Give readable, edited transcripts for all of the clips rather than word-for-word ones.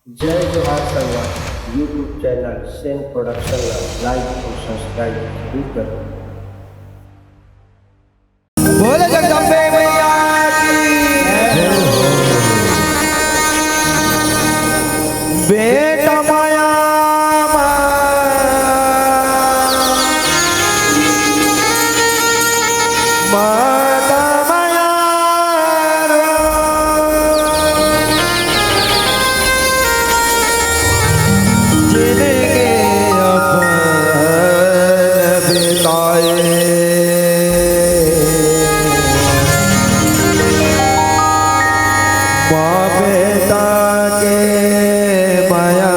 जय जोहार Sangwan YouTube channel Sen production like और सब्सक्राइब जरूर करें। बोले जगदम्बे मैया की बेटा माया माता माया जिनके अपन बिताए माँ बेटा के माया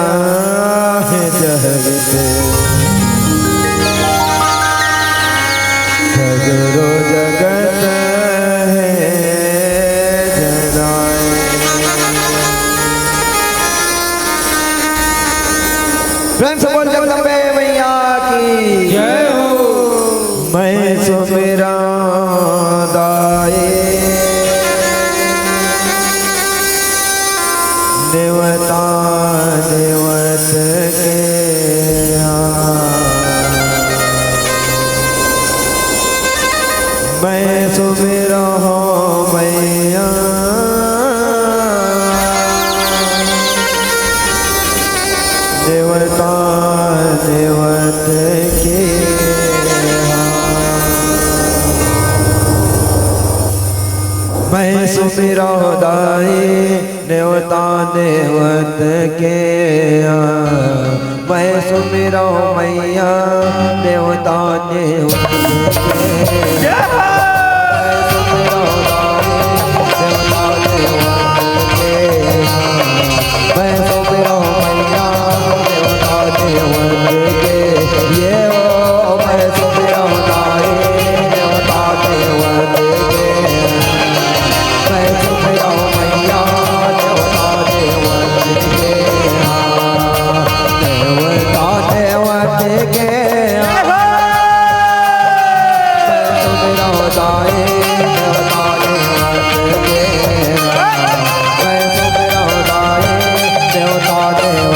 है जगते सगरो जगत है जनाए। प्रेम से बोल जगदम्बे मैया की जय हो। मैं सुमेरा दाए देवता देवत के मैं सुमेरा हूँ मैया देवता देवत के मैं सुमेरा दाई देवता देवत के मैं सुमेरा मैया देवता देवत के मैं सुमेरा मैया देवता देवत के ये वो मैं सुमेरा दाई देवता देवत के मैं सुमेरा मैया देवता देवत के देवता देवत के मैं सुमेरा दाई देवता देवत के मैं सुमेरा दाई देवता देवत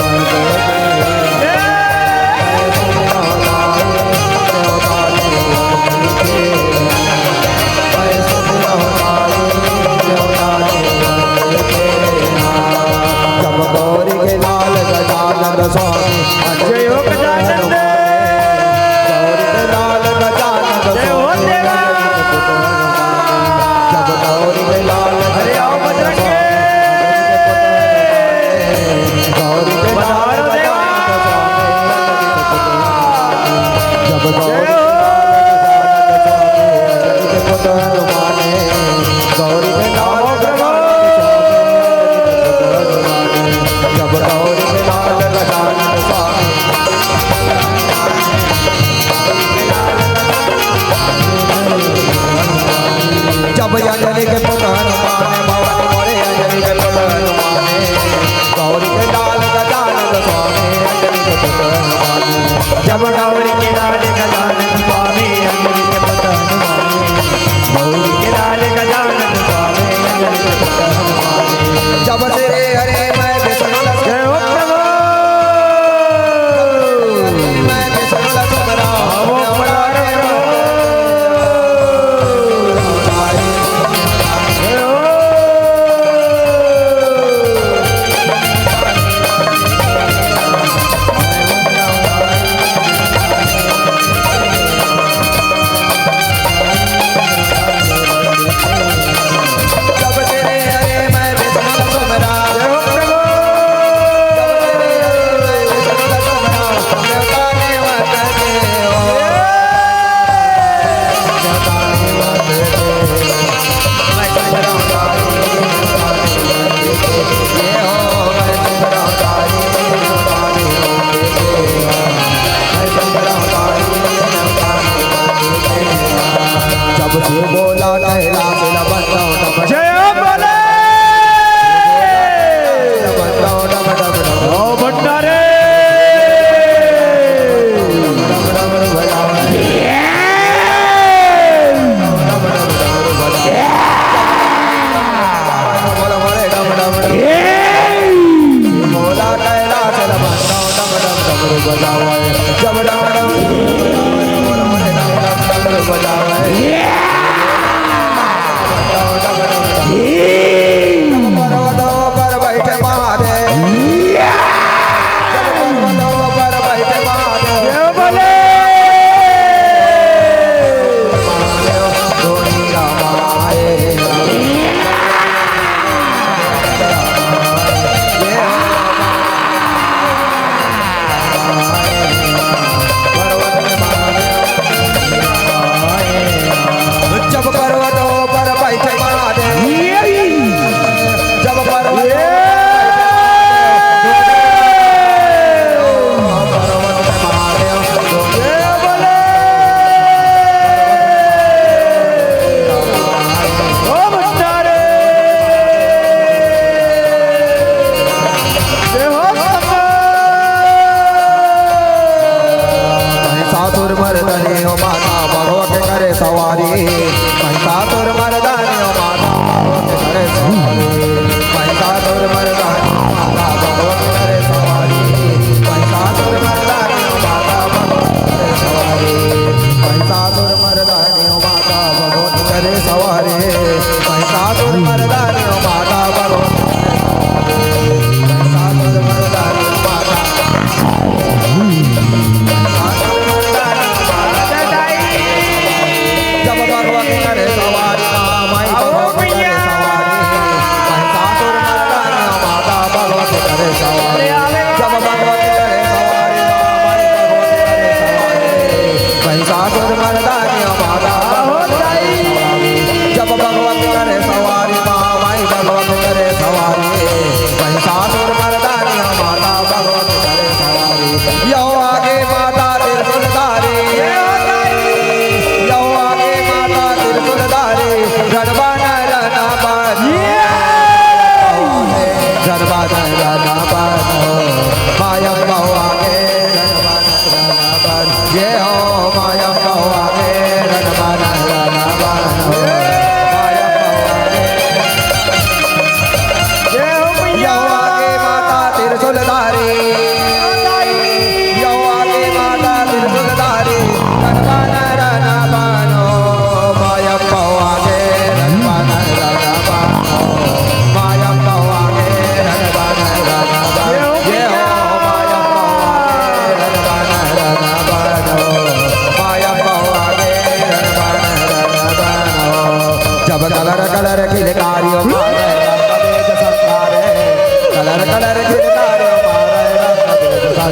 के मैं सुमेरा दाई देवता देवत के मैं सुमेरा दाई देवता देवत के। जब गौरी के लाल गजानन स्वामी जय हो गजानन गौरी के लाल गजानन जय हो देवा। जब गौरी के लाल हरे आओ बजरंगे गौरी के लाल गजानन स्वामी जब गौरी के लाल गौरी के लाल जब गौरी के लाल गजानन स्वामी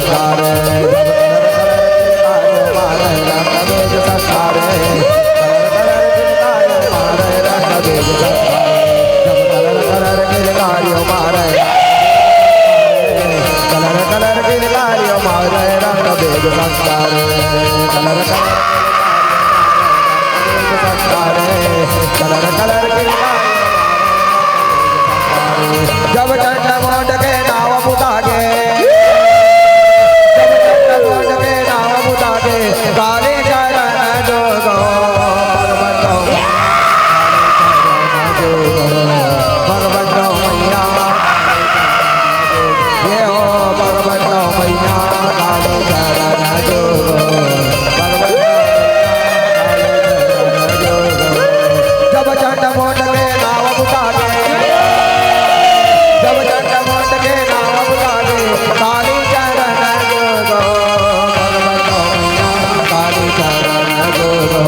संसार जब चंड मोट के नाव पुता के काले चरण जोगो भगवतो मैया ये हो भगवतो मैया काले चरण जोगो जब चंड मोट के नाव पुता के जब चंड मोट के नाव पुता के काली चरण जोगो भगवतो मैया काली चरण जोगो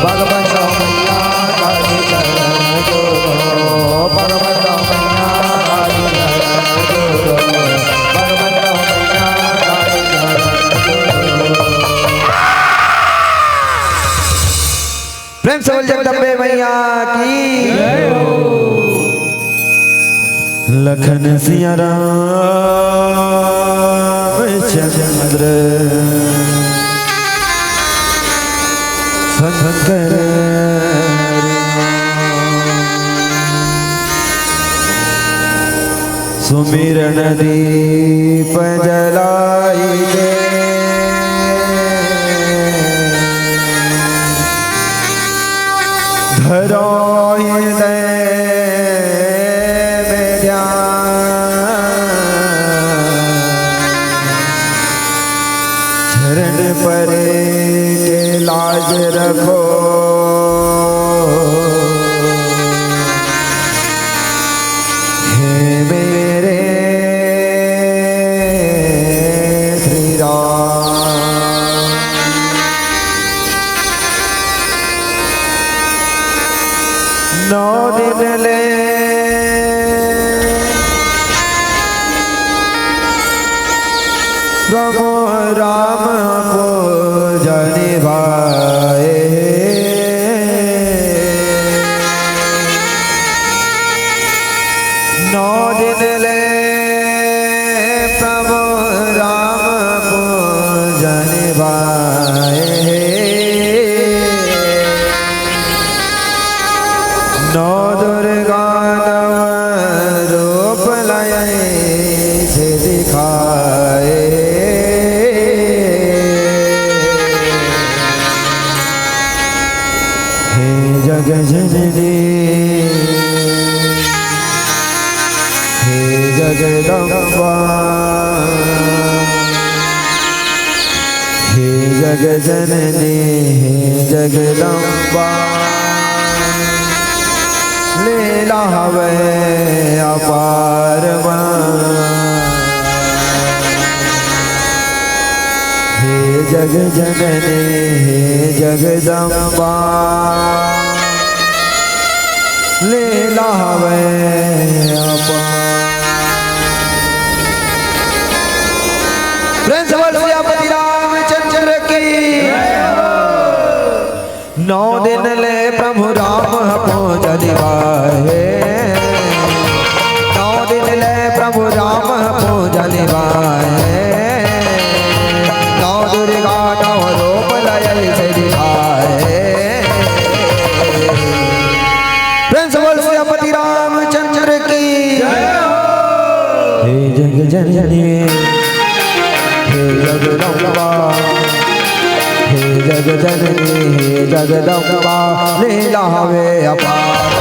भगवतो मैया काली चरण जोगो भगवतो मैया काली चरण जोगो भगवतो मैया काली चरण जोगो। प्रेम से बोल जगदम्बे मैया की लखन सिया रामचंद्र शंकर सुमिरन दीप जलाई दे धरोई दे चरण परे के लाज रखो हे मेरे श्री राम। नौ दिन ले प्रभु राम को जाने भाए नौ दिन ले प्रभु राम को जाने भाए नौ दुर्गा नव रूप लय से दिखाए जग जननी हे जगदम्बा हे जग जननी हे जगदम्बा लीला हवे अपार हे जग जननी हे जगदम्बा लीला हवे सियापति रामचंद्र की नौ दिन ले प्रभु राम पूज निभाए नौ दिन ले प्रभु राम पूज निभाए नौ दुर्गा नौ रूप लय से दिखाए सियापति रामचंद्र की हे जग जननी हे जगदम्बा हे जग जननी हे जगदम्बा लीला हवे अपार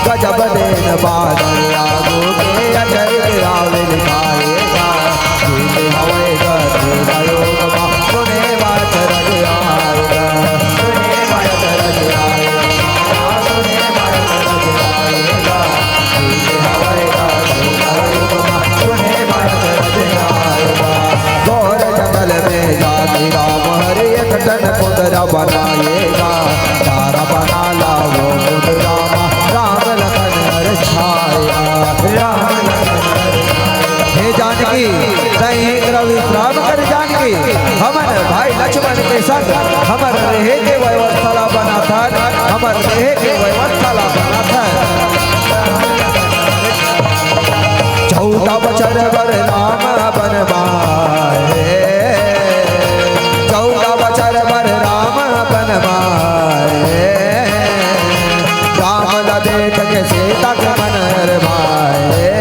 गजब दिन बादल लागू के अजय आवे दिखाएगा हवे गति योग सुने बात रज आएगा सुने बात रज आएगा सुने बात रज आएगा हवे गति योग सुने बात रज आएगा गौर जंगल में खटन कुंदरा बनाएगा, तारा बना लाओ कुंदरा राम लखन हर छाया। हे जानकी तही विश्राम कर जानकी, हमर भाई लक्ष्मण के संग हमर रहे के व्यवस्था बना था, हमर रहे के व्यवस्था बना था। 14 बचर बर राम बनवाए, 14 बचर बर राम बनवाए, राम ला देख के सीता के मन भाए।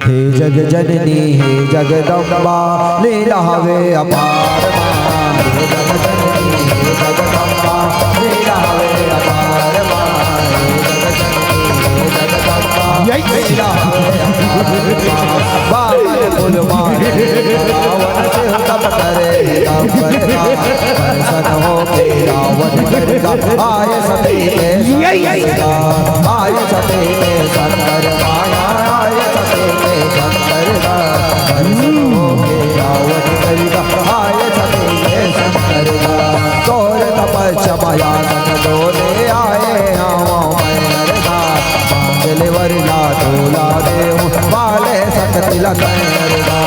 हे जग जननी हे जगदम्बा लीला हवे अपार मान, हे जग जननी हे जगदम्बा लीला हवे अपार मान, हे जग जननी हे जगदम्बा लीला हवे अपार मान। बामन कुल मारे रावण से तप करे तंबर का, दर्शन हो के रावण करगा आय सती के संगा, आय सती के संगर माया, आय सती के संगर का, दर्शन हो के रावण करगा आय सती के संगर का। तोर तपस्या माया सन डोले आए आओ मैरगा, मांगले वरला डोला देव वाले सकति लगनगा,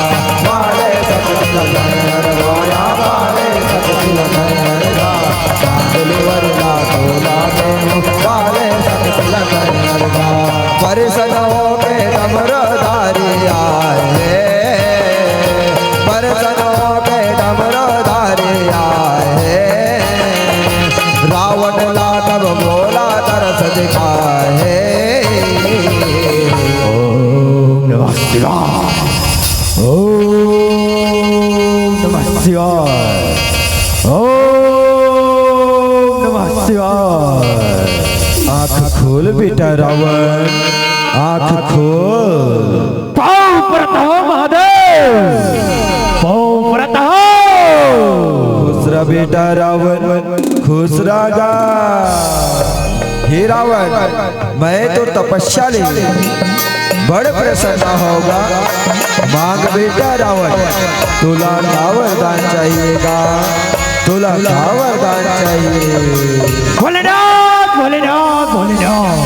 वाले सकति लगनगा, वाले सकति लगनगा, मांगले वरला डोला देव वाले सकति लगनगा। परसनों के डमरधारी आए, परसनों के डमरधारी आए, रावण ला तब बोला तरस दिखाए। ओम नमः शिवाय, ओम नमः शिवाय, ओम नमः शिवाय। आँख खोल बेटा रावण, आँख खोल। पाँव परत हो महादेव, पाँव परत हो। खुश रह बेटा रावण, खुश रहा। हे रावण मैं तो तपस्या ले बड़ प्रसन्न होगा, मांग बेटा रावण तुला क्या वरदान चाहिएगा, तुला क्या वरदान चाहिए। भोलेनाथ भोलेनाथ भोलेनाथ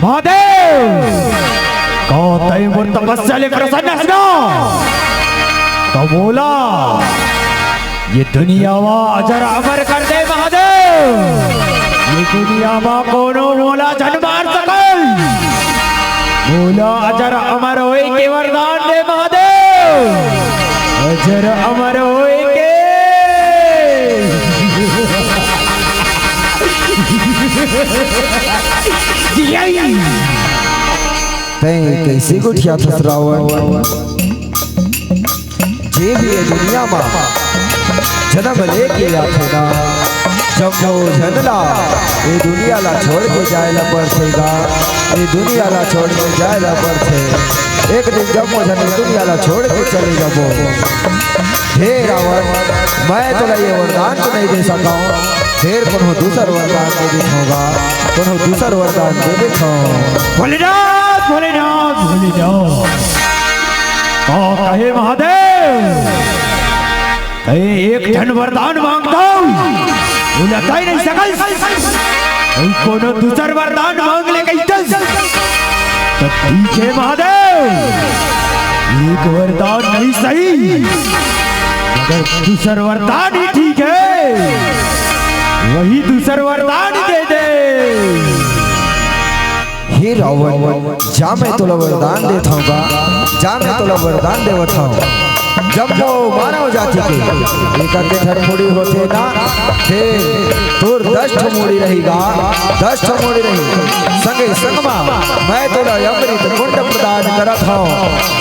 महादेव, कौन तय मोर तपस्या ले प्रसन्न है ना, तो बोला ये दुनिया वा अजर अमर कर दे महादेव, ये दुनिया वा कोनो मोला जन मार सकल, मोला अजर अमर होए के वरदान दे महादेव, अजर अमर होए के। कैसे गुठिया थस रावण, जे भी ये दुनिया में जन्म लेके आथे ना, जब वो जनला ये दुनिया ला छोड़ के जाएला पड़ेगा, ये दुनिया ला छोड़ के जाएला पड़े। एक दिन जब वो जन दुनिया ला छोड़ के चले जाबो, हे रावण मैं तो ये वरदान तो नहीं दे सका, फिर कोनो दूसर वरदान दे दिखाऊंगा, कोनो दूसर वरदान दे दिखाऊं। भोलेनाथ भोलेनाथ भोलेनाथ कहे महादेव, एक जन वरदान मांगता हूँ, बोलता ही नहीं सकल, कोनो दूसर वरदान मांग ले कहीं तो ठीक है महादेव, एक वरदान नहीं सही, मगर दूसर वरदान ही ठीक है, वही दूसर वरदान दे दे। हे रावण जा मैं तुला वरदान देता हूँ, जा मैं तुला वरदान देवता हूँ। जब वो मानव जाति के एक ठर मुड़ी होते ना, फिर तोर 10 मुड़ी रहेगा, 10 मुड़ी रही संगे संगमा मैं तोरा अमृत कुंड प्रदान करत हूँ,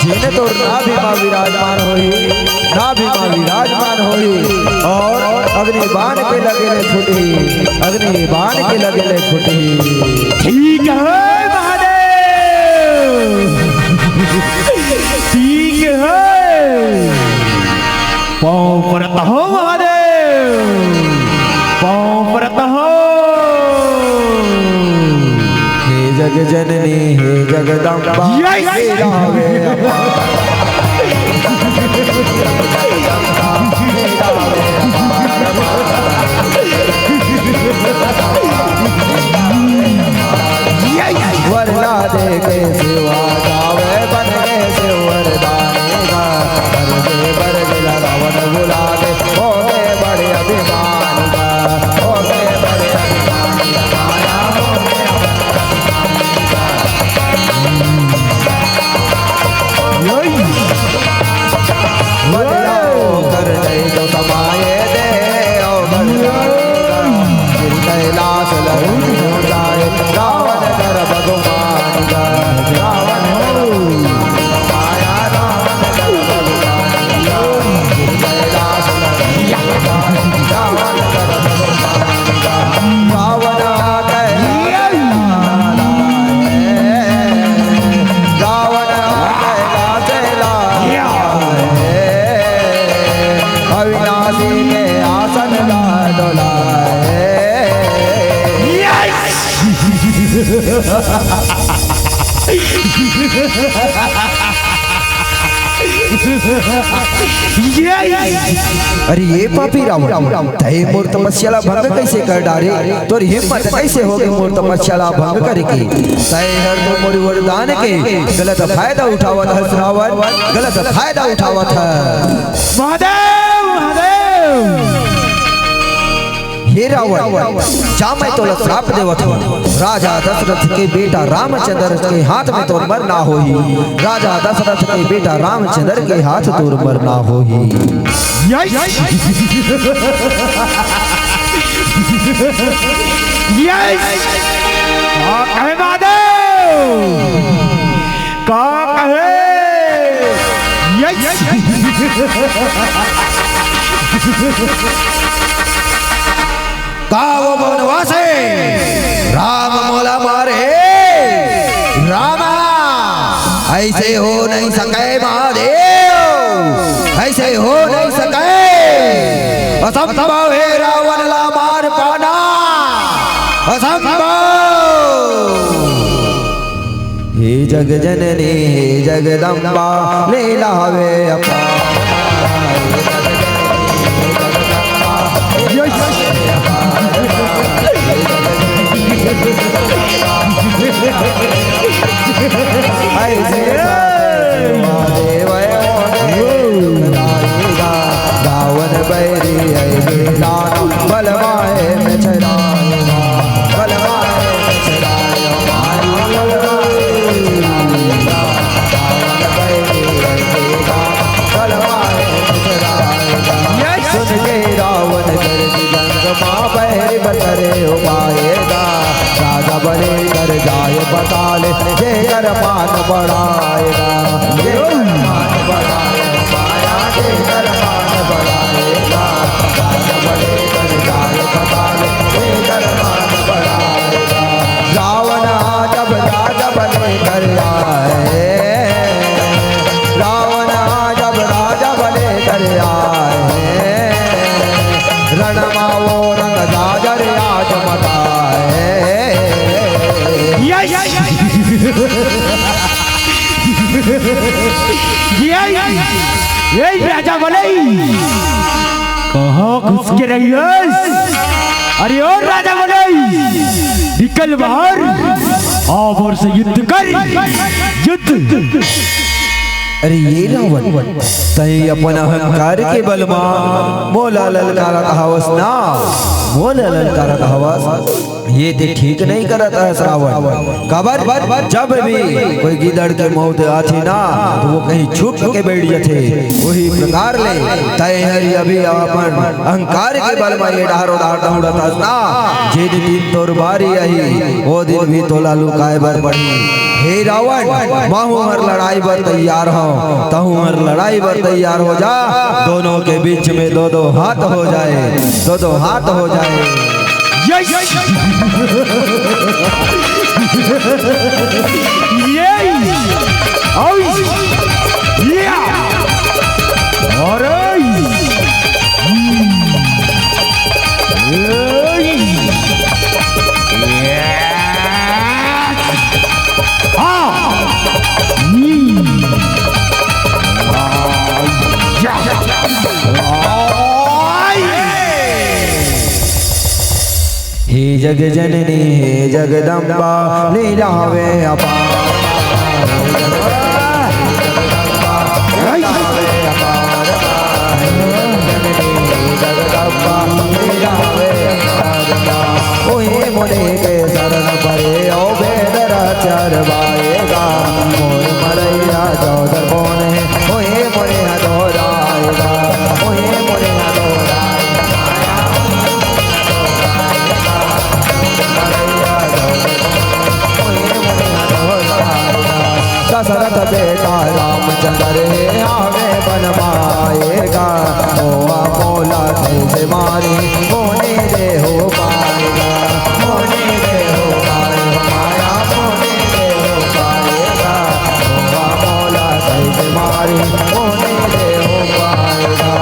जिने तोर नाभि मां विराजमान होई, नाभि मां विराजमान होई, और अग्नि बाण के लगे ले फुटी, अग्नि बाण के लगे ले फुटी। ठीक है महादेव, ठीक है, पाँव परत हो महादेव, पाँव परत हो। हे जग जननी हे जगदम्बा लीला हवे अपार, अरे ये पापी रावण तय मोर तपस्या भंग कैसे कर डारे? तोर हिम्मत कैसे होगी मोर तपस्या भंग करके? तय हर तो मोर वरदान के गलत फायदा उठावत है रावण, गलत फायदा उठावत है। महादेव महादेव हे रावण जा मैं तोला श्राप देवत हूँ। राजा दशरथ के बेटा रामचंद्र के हाथ में तोर मरना होही। राजा दशरथ के बेटा रामचंद्र के हाथ तोर मरना होही। कहे महादेव का कहे का वो वनवास है राम मोला मारे रामा, ऐसे हो नहीं सके महादेव, ऐसे हो नहीं सके। असंभव है रावण ला मार पाना, असंभव। हे जग जननी हे जगदम्बा लीला हवे अपार। रावण बैरी बलवाए में चराएगा, बलवाए में चराएगा, रावण बैरी बलवाए में चराएगा। सुन के रावण कर जंग माँ बैरी बतरे उपाएगा। राजा बने कर जाए बताले जे कर मान बढ़ाएगा, जे कर मान बढ़ाएगा माया, जे कर मान बढ़ाएगा। राजा बने कर जाए बताले जे कर मान बढ़ाएगा। रावण जब राजा बने कर आए, रावण जब राजा बने कर आए, रणमाओ रंग जाजर आज मताए। यही राजा बोले कहाँ घुस के रही है? अरे और राजा बोले निकल बाहर, आप और से युद्ध कर, युद्ध। अरे ये रावण तय अपन अहंकार के बल मोला ललकारा कहावस ना, मोला ललकारा कहावस ये ते ठीक नहीं करता है रावण। कबर जब भी कोई गिदड़ के मौत आती ना तो वो कहीं छुप के बैठ जाते, वही प्रकार ले तय हरी अभी अपन अहंकार के बल में ये डारो डार दौड़ता ना। जे दिन तोर बारी आई वो दिन भी तोला लुकाए बर पड़ी। हे रावण माहू हर लड़ाई बर तैयार हो, तहू हर लड़ाई बर तैयार हो जा। दोनों के बीच में दो दो हाथ हो जाए, दो दो हाथ हो जाए। हे जग जननी हे जगदम्बा लीला हवे अपार। ओहे मुनि के शरण परे ओ बेदरा चरवाएगा, मोर मरैया चौधर कौन है ओहे मुनि दोहराएगा, ओहे मुनि दोहराएगा। दशरथ बेटा रामचंद्र आवे बनवाएगा, ओ मोला कैसे मारी मोने दे हो पाएगा, मोने दे हो पाएगा माया, मोने दे हो पाएगा। ओ मोला कैसे मारी मोने दे हो पाएगा।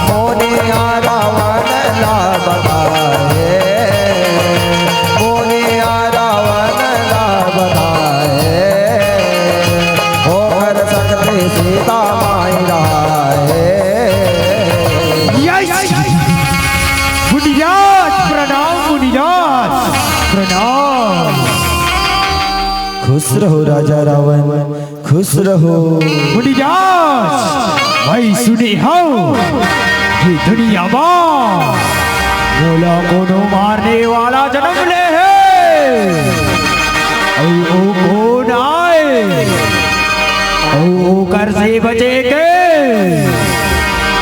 मोने आ रावण ला बताए, मोने आ रावण ला बताए। सीता माई रहा खुश रहो राजा रावण, खुश रहो। मुनिराज भाई सुने हो, ये दुनिया में मोला कोनो मारने वाला जन्म ले है। ओ कौन आए, ओ कर से बचे के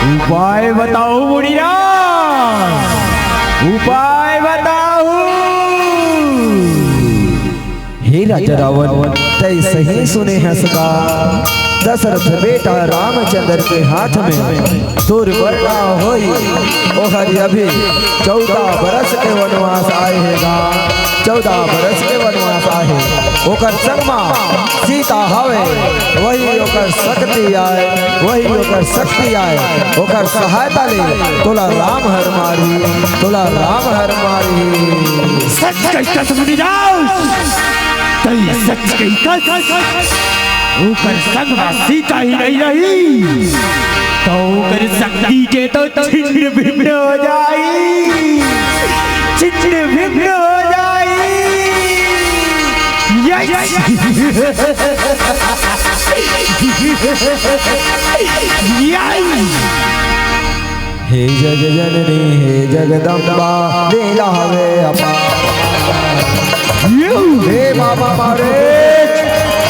उपाय बताओ मुनिराज, उपाय बताओ। हे राजा रावण, तय सही सुने हैं सका। दशरथ बेटा रामचंद्र के हाथ में दुर्वर्णा होई। ओ हरि अभी 14 बरस के वनवास आए हैगा, 14 बरस के वनवास आए। ओकर संगमा सीता हवे, वही ओकर शक्ति आए, वही ओकर शक्ति आए। ओकर सहायता ले तोला राम हर मारी, तोला राम हर मारी। सच कहता समझ जाओ, तय सच कहता। ऊपर संग में सीता ही नहीं रही तो ऊपर शक्ति के तो छिन्न भिन्न हो जाई, छिन्न भिन्न हो जाई। हे जग जननी हे जगदम्बा लीला हवे अपार। हे मामा मारे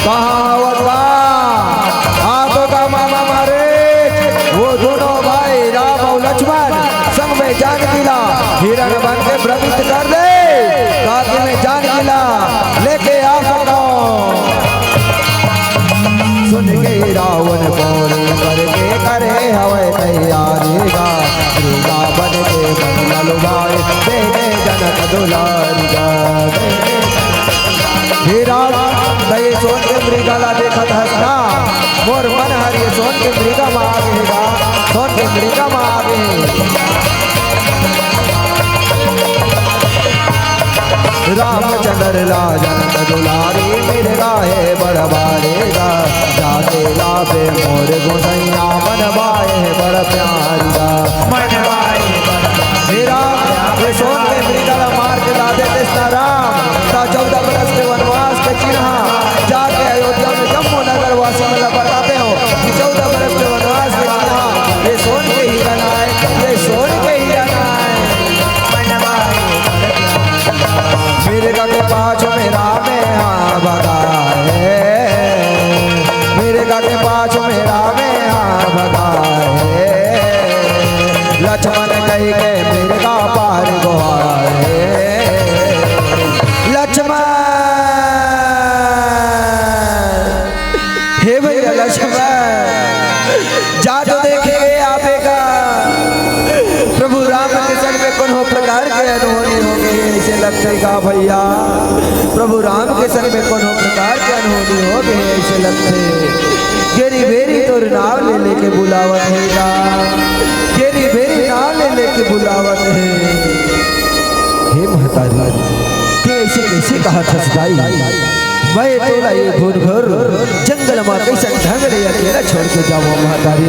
कहावत हाथों का मामा मारे। वो दोनों भाई राम और लक्ष्मण संग में जान गिला हिरण बन के भ्रमित कर दे। काशी में जान गिला लेके आ सको। सुन के रावण बोले करके करे हवे तैयारी गा। दुर्गा बन के मन ललुभाए देने जनक दुलारी गा। हे राम दये सोन के मृगला देखत हसना, मोर मन हरिये सोन के मृगा में आगेगा, सोन के मृगा में आगे। रामचंद्र राजन दुलारी मृगा है बड़बारेगा। जाते लाभे मोर गुसैया मनवाए बड़ प्यारिया, मनवाए मेरा। ये सोन के मृगला मार के ला देते राम। 14 बरस के वनवास के चिन्ह जाके अयोध्या में जम्मू नगर वासी में बताते हो कि 14 बरस के वनवास के चिन्ह ये सोन के हिरन आए, ये सोन के हिरन आए। मृगा के पाछ मेरा में हाँ भगाए, मृगा के पाछ मेरा में हाँ भगाए। लक्ष्मण कही के मृगा पार गोहाए। लक्ष्मण हे भैया लक्ष्मण जादू देखेंगे आपेगा। प्रभु राम के संग में कौन प्रकार के अनहोनी हो गई ऐसे लगतेगा भैया। प्रभु राम के संग में कौन प्रकार के अनहोनी हो गई ऐसे लगते। गेरी बेरी तोर नाव ले लेके बुलावत हैगा, गेरी बेरी नाव ले लेके बुलावत है। हे महतारी कैसे कैसे कहा था मैं तोला ये घोर घोर जंगल में कैसे ढंग रे अकेला छोड़ के जाऊँ महतारी।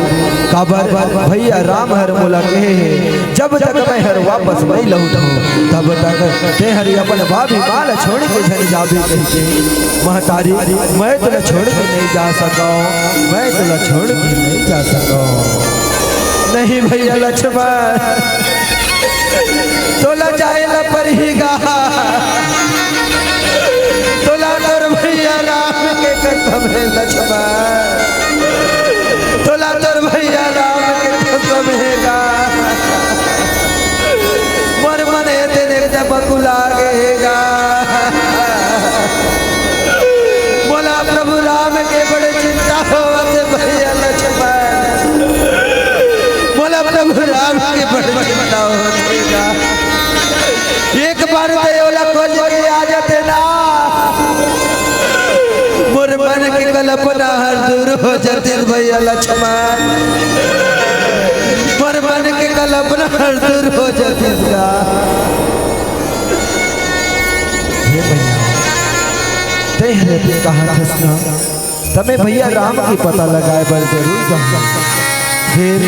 काबर भैया राम हर मोला कहे जब तक मैं हर वापस नहीं लौटूं तब तक ते हरी अपन भाभी माल छोड़ के झन जाबी कहते। महतारी मैं तोला छोड़ के नहीं जा सका, मैं तोला छोड़ के नहीं जा सका। नहीं भैया लक्ष्मण तोला जाए ला परहेगा, तोला तोर भैया राम के कसम है लक्ष्मण, तोला तोर भैया राम के कसम हैगा। मोर मने तेने जब लागेगा बोला प्रभु राम के बड़े चिंता होते भैया लक्ष्मण, बोला प्रभु राम के बड़े चिंता होतेगा। एक बार देवला खोज के आ जाते ना मोर मन की कल्पना हर दूर हो जाते भैया लक्ष्मण, मोर मन की कल्पना हर दूर हो जाते। हे भैया तेरे पे कहा था तमें भैया राम की पता लगाए बर जरूर जाऊंगा। फिर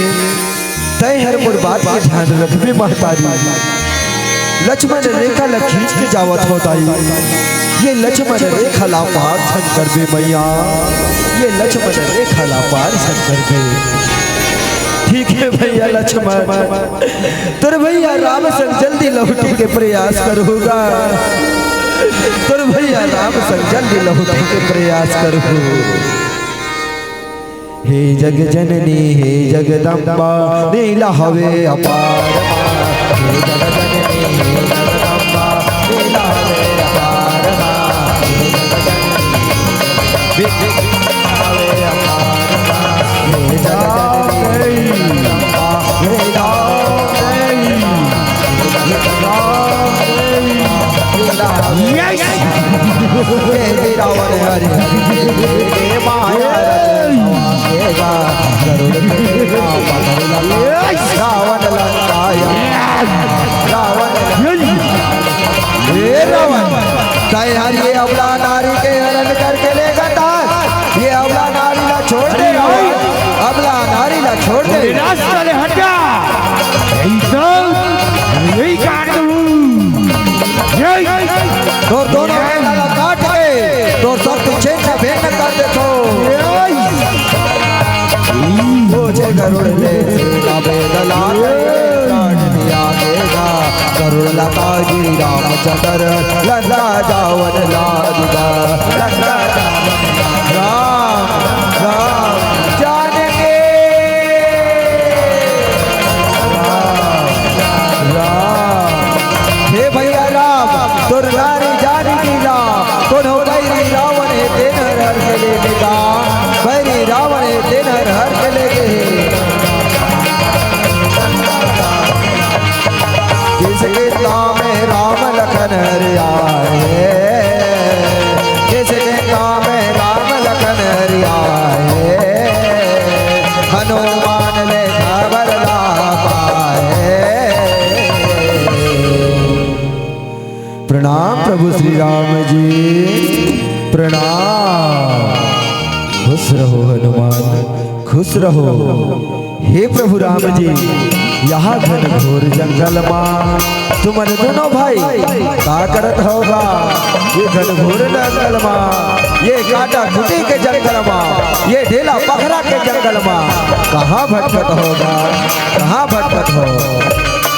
तय हर मोर बात का ध्यान रखबे महतारी। लक्ष्मण रेखा ल खींच के जावत होताई ये लक्ष्मण रेखा ला पार शंकर बे मैया, ये लक्ष्मण रेखा ला पार शंकर बे। ठीक है भैया लक्ष्मण, तेरे भैया राम संग जल्दी लौटने के प्रयास करूँगा, तेरे भैया राम संग जल्दी लौटने के प्रयास करूँ। हे जग जननी हे जगदम्बा नीला हवे अपार, हे जग जननी हे जगदम्बा नीला हवे अपार, हे जग जननी हवे अपार, हे जग जननी नीला हे रावण हरि हे माया रावण लंकाया रावण कहे हर ये अबला नारी के हरण करके लेगा ताज, ये अबला नारी ला छोड़ दे, अबला नारी ला छोड़ दे, रास्ता ले हट जा, यही काट दूं, तो दोनों ला काट के तो सब पीछे से भेंट कर दे तो मुझे गरुड़ ले काबे दलाल प्राण दिया देगा, गरुड़ लता जी रामचंद्र लंका जावन लागा, लंका राम राम जानेंगे राम। हे भैया राम तुर नारी जानकी राम, तुर हो गई रावण है तेन हर के ले लेगा, बैरी रावण है तेन हर के ले जिसके नाम है राम लखन हरियाए, जिसके नाम है राम लखन हरियाए, हनुमान ले खबर ला पाए। प्रणाम प्रभु श्री राम जी प्रणाम, खुश रहो हनुमान खुश रहो। हे प्रभु राम जी यहाँ घन घोर जंगल माँ तुम्हारे दोनों भाई का करत होगा, ये घन घोर जंगल माँ, ये काटा खुटी के जंगल माँ, ये ढेला पखरा के जंगल माँ, कहाँ भटकत होगा कहाँ भटकत हो।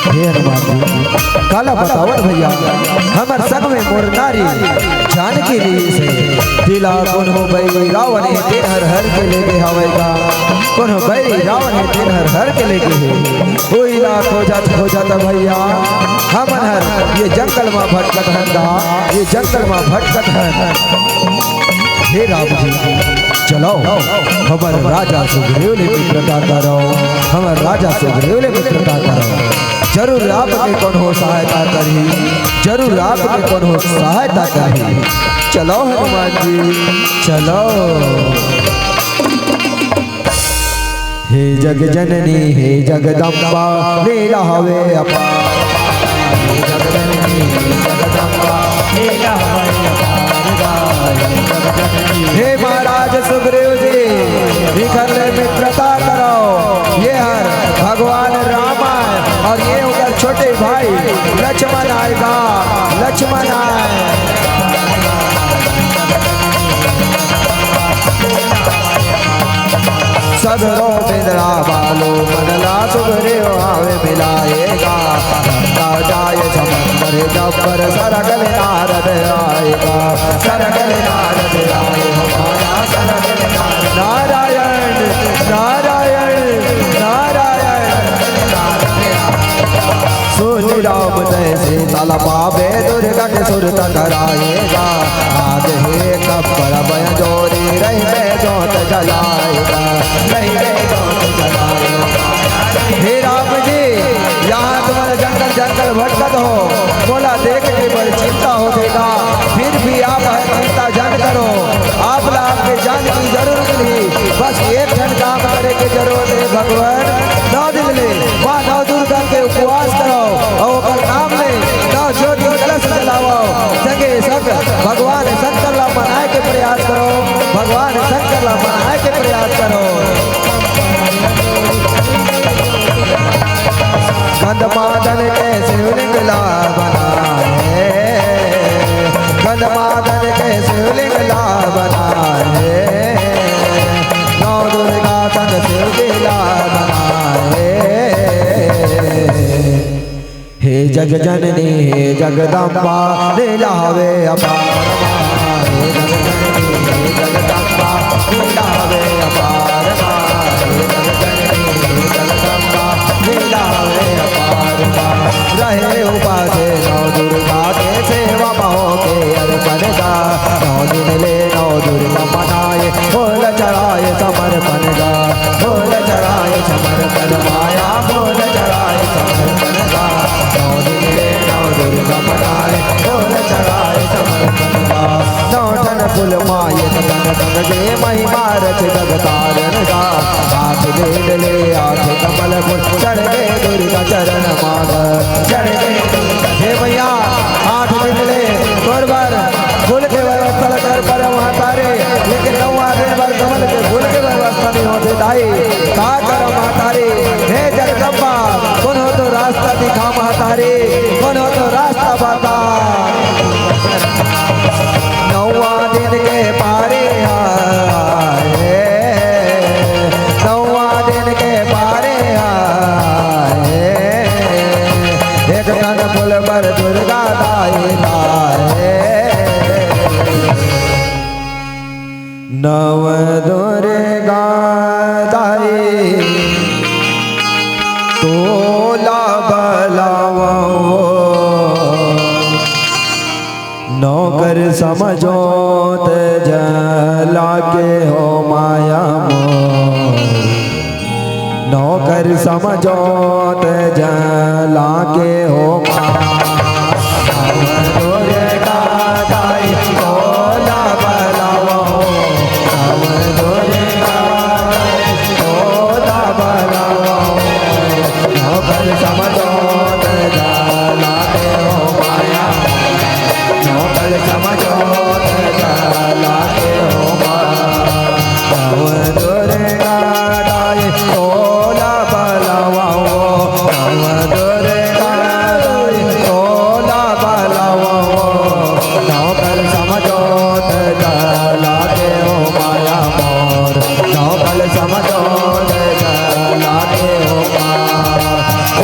हे हनुमान जी काला बतावन भैया हमार संग में मोर नारी जानकी ली से दिला कौन हो भाई रावण है तेन हर हर के लेके हवेगा, कौन हो भाई रावण है तेन हर हर के लेके है, कोई लाख हो जाता भैया हमन हर ये जंगल में भटकत हंगा, ये जंगल में भटकत है। हे राम जी चलो हमार राजा सुग्रीव ने मित्रता करो, हमार राजा सुग्रीव ने मित्रता करो, जरूर आपके कौन हो सहायता करी, जरूर आपके कौन हो सहायता करी। चलो हनुमान जी चलो। हे जग जननी हे जगदम्बा लीला हवे अपार, हे जग जननी हे जगदम्बा लीला हवे अपार, हे महाराज सुग्रीव जी विखर मित्रता करो, ये हर भगवान राम और ये उधर छोटे भाई लक्ष्मण आएगा, लक्ष्मण आए। सगरो बिंद्रा बालो मनला सुग्रीव आवे मिलाएगा, गंगा जाए समंदर जबर सरगल नारद आएगा, सरगल नारद आए हमारा सरगल नारायण नारायण नारायण। सुन राम जैसे तल पावे दुर्गा के सुर टकराएगा, आज हे कपर बय जोरी रही जोत जलाएगा, हे राम जी यहाँ तुम्हारे जंगल जंगल भटकत हो, बोला देख के बड़ी चिंता हो देगा, फिर भी आप चिंता जान करो, आप आपके जान की जरूरत नहीं, बस एक क्षण काम करे की जरूरत है। भगवान 9 दिन ले माँ 9 दुर्गा के उपवास करो और नाम ले 9 ज्योति कलश जलाओ, जगे सब जग जननी हे जगदम्बा लीला हवे अपार हे जग जननी हे जगदम्बा लीला हवे अपार हे जग जननी हे जगदम्बा लीला हवे अपार रहे उपासे नौ दुर्गा के सेवा महो के अर्पण गा नौ दिन ले नौ दुर्गा मनाए बोल चढ़ाए समर्पण गा बोल चढ़ाए समर्पण माया बोल चढ़ाए समर्पण गा नौ दिन ले नौ दुर्गा मनाए बोल चढ़ाए समर्पण गा नौ ठन फुल माये तन तन के महिमा रच जग तारण गा आठ ले ले आठ कमल फुल चढ़ गए दुर्गा चरण माग चढ़ गए हे मैया आठ दिन ले तोर बार फूल के व्यवस्था कर पर वहाँ तारे लेकिन 9 दिन बार कमल के फूल के व्यवस्था नहीं होते दाई का कर मातारी हे जगदम्बा कौन हो तो रास्ता दिखा मातारी कौन हो तो रास्ता बता 9 दिन के पारे आए 9 दिन के पारे आए एक तन फूल पर दुर्गा दाई लाए 9 दुर्गा दाई तोला बलावो नौकर समझोत जला के हो माया मोर नौकर समझोत जला के हो माया दुर्गा दाई तोला बलावो दुर्गा तोला बलावो नौकर समझोत जला के हो माया नौकर समझोत जला के हो माया दुर्गा दाई तोला बलावो दुर्गा दाई तोला बलावो नौकर समझोत जला के हो माया मोर नौकर समझोत जला के हो माया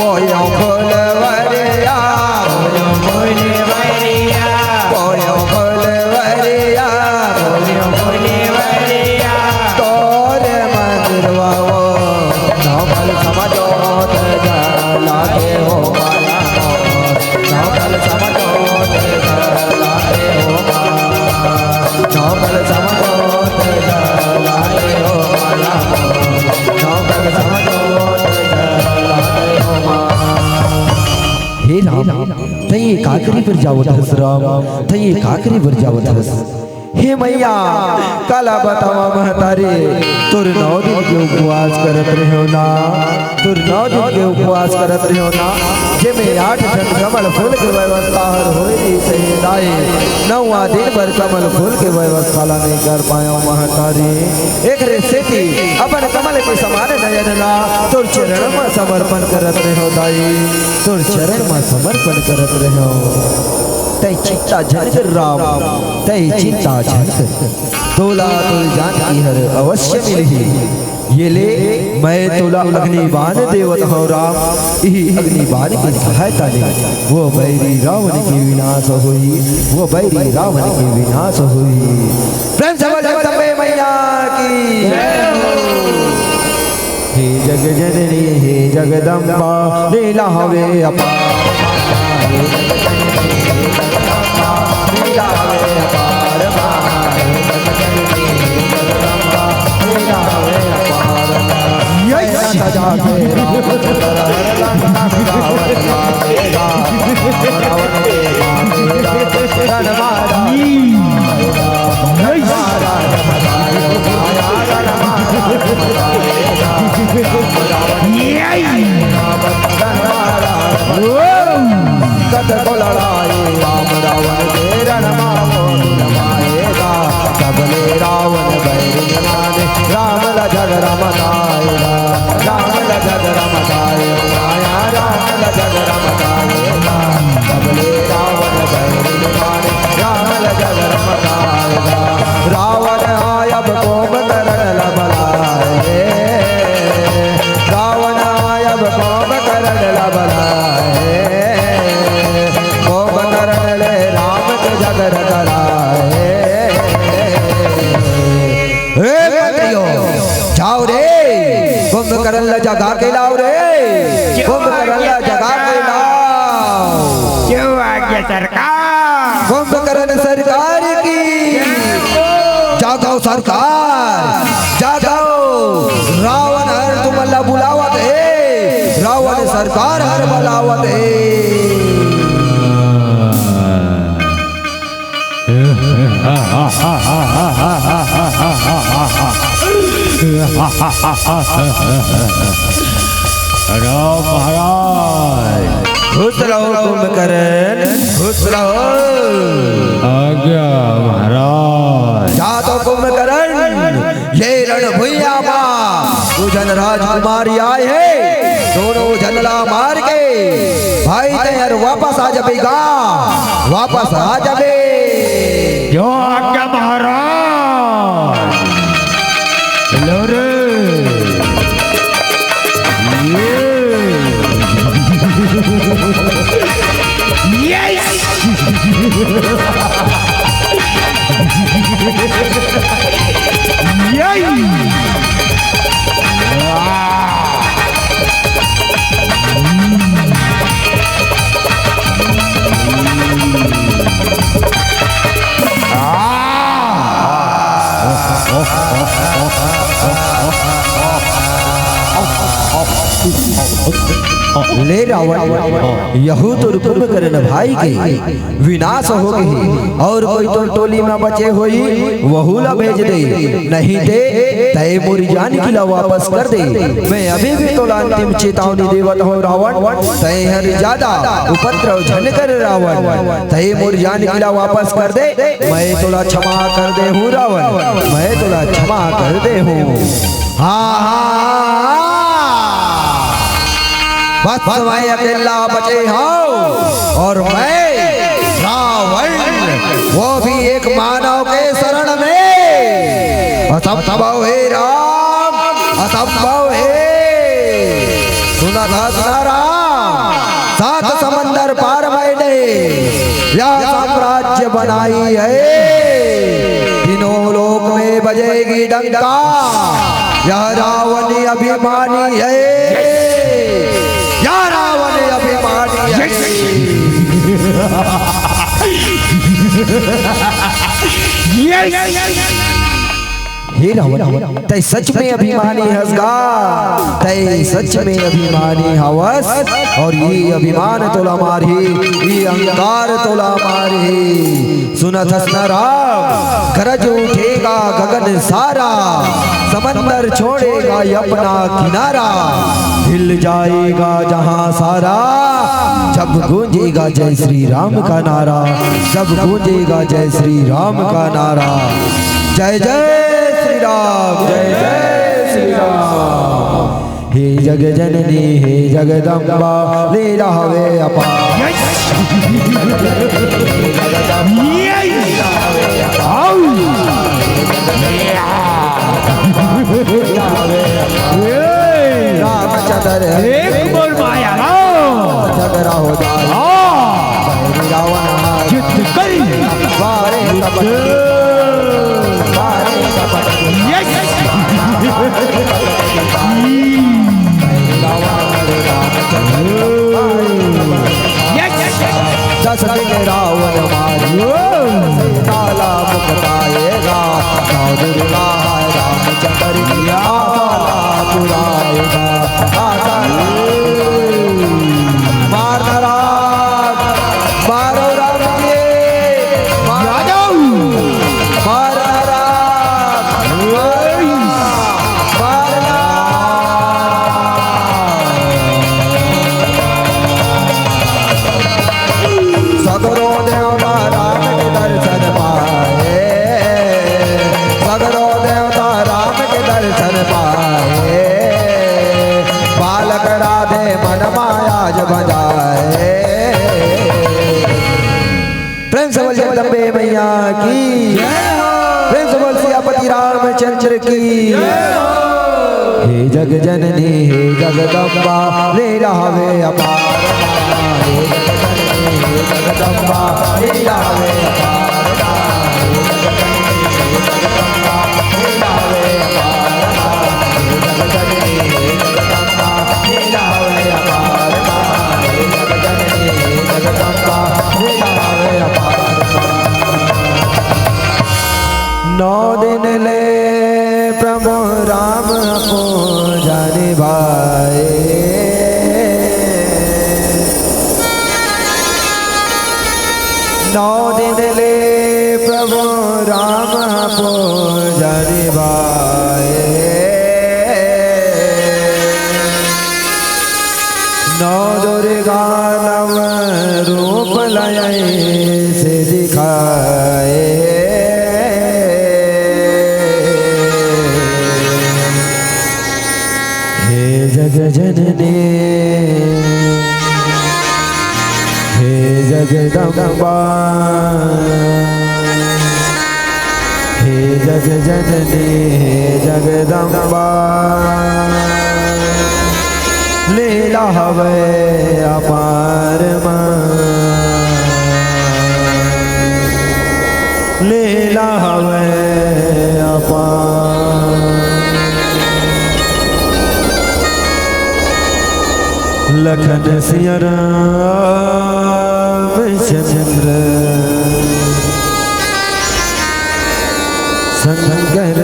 ओयो फुलवरिया ओयो फुलवरिया ओयो फुलवरिया ओयो फुलवरिया तोरे मंदिरवा ओ नौकर समझोत जला के हो माया मोर नौकर समझोत जला के हो माया नौकर समझोत जला के हो माया नौकर समझोत जला के हो माया हे राम तई काकरी पर जाओ धस राम तई काकरी पर जाओ धस हे मैया काला बतावा महतारी तुर 9 दिन के उपवास करत रहो ना तुर 9 दिन के उपवास करत रहो ना जे में 8 ठन कमल फूल के व्यवस्था हर होई से दाई 9वां दिन पर कमल फूल के व्यवस्था ला नहीं कर पायो महतारी एकरे सेती अपन कमल के समान नयन ला तुर चरण में समर्पण करत रहो दाई तुर चरण में समर्पण करत रहो तय चिंता झनकर राम तय चिंता झनकर तोला तुल जानकी हर अवश्य मिलही ये ले मैं तोला अग्निबाण देवत हूँ राम यही अग्निबाण की सहायता ले वो बैरी रावण के विनाश हुई वो बैरी रावण के विनाश हुई प्रेम से बोल जगदम्बे मैया की हे जग जननी हे जगदम्बा लीला हवे अपार हे जग जननी हे जगदम्बा लीला हवे अपार हे जग जननी हे जगदम्बा लीला हवे अपार सजा के कद को लड़ाई राम रावण के रणमा माएगा सबले रावण बैरिंग माने राम लजग रमताएगा राम लजग रमताएगा राम लजग रमताएगा सबले रावण बैरिंग माने राम लजग रमताएगा रावण आयब कोम करण लबलाए रावण आयब कोम करण लबलाए जगा के लाओ रे, कुंभकर्ण जगा के लाओ। क्यों आज्ञा सरकार? कुंभकर्ण सरकार की जागो सरकार, जागो। रावण हर तुमला बुलावत है, रावण सरकार हर बुलावत है। राम महाराज खुश रहो कुंभकर्ण, खुश रहो। आज्ञा महाराज। जा तो कुंभकर्ण ये रणभूया मां उजन राजकुमारी आए है, दोनों जनला मार के भाई तैयार वापस आ जाएगा, वापस आ जाबे। जो आज्ञा महाराज। लो रे ले रावण यहू तो कुंभकर्ण भाई के विनाश हो गई, और कोई तो टोली में बचे हुई वहू ला भेज दे, नहीं दे तय मोरी जान किला वापस कर दे। मैं अभी भी तो अंतिम चेतावनी देवत हूँ रावण, तय हर ज्यादा उपद्रव झन कर रावण, तय मोरी जान किला वापस कर दे, मैं तोला क्षमा कर दे हूँ रावण, मैं तोला क्षमा कर दे हूँ। हाँ हाँ बस मैं अकेला बचे हूँ, और मैं रावण वो भी एक मानव के शरण में असंभव है राम, असंभव है। सुना राम, 7 समंदर पार मैंने यह साम्राज्य बनाई है, तीनों लोक में बजेगी डंका, यह रावण अभिमानी है, रावण अभिमानी है। हे रावण तय सच में अभिमानी हसगा, तय सच में अभिमानी हवस, और ये अभिमान तोला मारी, ये अहंकार तोला मारी। सुनत राम, गरज उठेगा गगन सारा, समंदर छोड़ेगा अपना किनारा, हिल जाएगा जहां सारा, जब गूंजेगा जय श्री राम का नारा, जब गूंजेगा जय श्री राम का नारा। जय जय श्री राम, जय जय श्री राम। हे जग जननी हे जगदम्बा, लीला हवे अपार, रामचंद्र एक बोल माया झगड़ा हो जाए, रावण युद्ध कर वारे कपट, वारे कपट, दस दिन रावण मारियो, काला मुकताएगा, दुर्गा रामचंद्र की आला पुराएगा। मारना राम, मारो राम जी, मारना राम, मारना। सगरो देवता राम के दर्शन पाए, सगरो देवता राम के दर्शन पाए, बालक राधे मन मायाज बजाए। प्रेम से बोल जगदम्बे मैया की, प्रेम से बोल सियापति रामचंद्र की। हे जग जननी हे जगदम्बा, लीला हवे अपार, हे जग जननी हे जगदम्बा, लीला हवे अपार, हे जग जननी हे जगदम्बा, लीला हवे अपार, हे जग जननी हे जगदम्बा, नौ दुर्गा नव रूप लय से दिखाए हे जग जननी हे जगदम्बा हे जग जननी हे जगदम्बा लीला हवे अपार लीला हवे अपार लखन सिया रामचंद्र शंकर